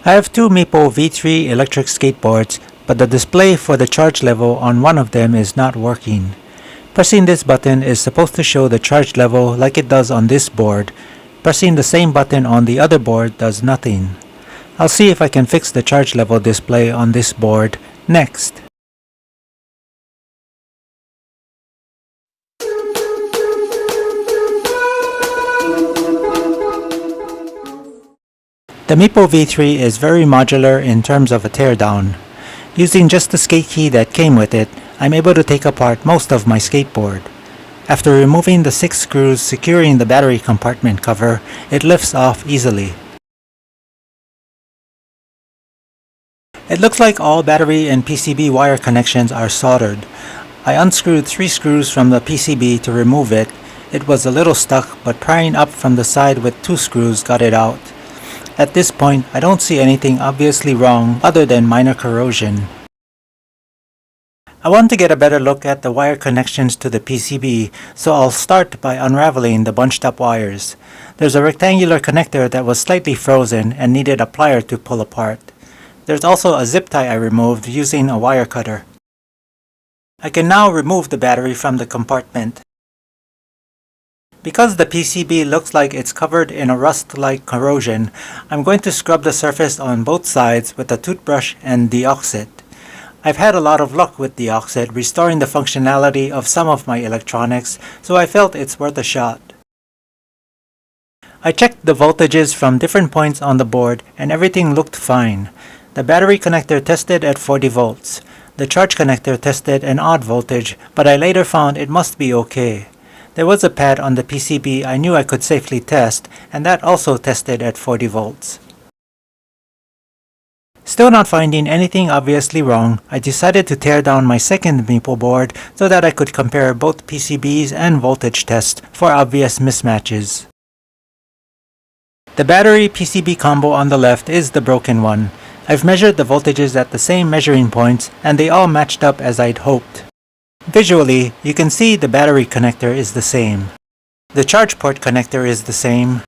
I have two Meepo V3 electric skateboards, but the display for the charge level on one of them is not working. Pressing this button is supposed to show the charge level like it does on this board. Pressing the same button on the other board does nothing. I'll see if I can fix the charge level display on this board next. The Meepo V3 is very modular in terms of a teardown. Using just the skate key that came with it, I'm able to take apart most of my skateboard. After removing the 6 screws securing the battery compartment cover, it lifts off easily. It looks like all battery and PCB wire connections are soldered. I unscrewed 3 screws from the PCB to remove it. It was a little stuck, but prying up from the side with 2 screws got it out. At this point, I don't see anything obviously wrong other than minor corrosion. I want to get a better look at the wire connections to the PCB, so I'll start by unraveling the bunched up wires. There's a rectangular connector that was slightly frozen and needed a plier to pull apart. There's also a zip tie I removed using a wire cutter. I can now remove the battery from the compartment. Because the PCB looks like it's covered in a rust-like corrosion, I'm going to scrub the surface on both sides with a toothbrush and deoxit. I've had a lot of luck with deoxit restoring the functionality of some of my electronics, so I felt it's worth a shot. I checked the voltages from different points on the board and everything looked fine. The battery connector tested at 40 volts. The charge connector tested an odd voltage, but I later found it must be okay. There was a pad on the PCB I knew I could safely test, and that also tested at 40 volts. Still not finding anything obviously wrong, I decided to tear down my second Meepo board so that I could compare both PCBs and voltage tests for obvious mismatches. The battery PCB combo on the left is the broken one. I've measured the voltages at the same measuring points and they all matched up as I'd hoped. Visually, you can see the battery connector is the same. The charge port connector is the same.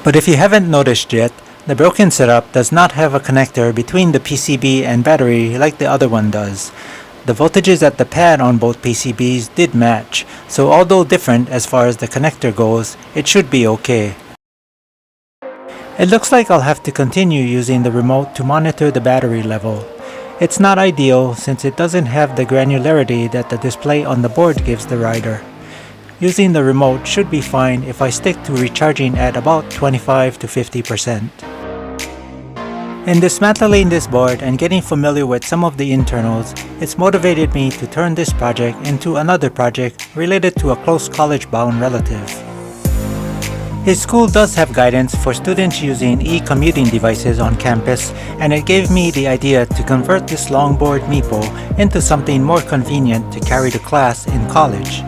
But if you haven't noticed yet, the broken setup does not have a connector between the PCB and battery like the other one does. The voltages at the pad on both PCBs did match, so although different as far as the connector goes, it should be okay. It looks like I'll have to continue using the remote to monitor the battery level. It's not ideal since it doesn't have the granularity that the display on the board gives the rider. Using the remote should be fine if I stick to recharging at about 25 to 50%. In dismantling this board and getting familiar with some of the internals, it's motivated me to turn this project into another project related to a close college-bound relative. His school does have guidance for students using e-commuting devices on campus, and it gave me the idea to convert this longboard Meepo into something more convenient to carry to class in college.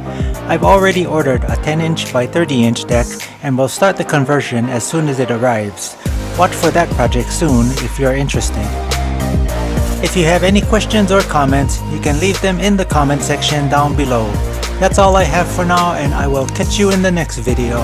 I've already ordered a 10-inch by 30-inch deck and will start the conversion as soon as it arrives. Watch for that project soon if you're interested. If you have any questions or comments, you can leave them in the comment section down below. That's all I have for now, and I will catch you in the next video.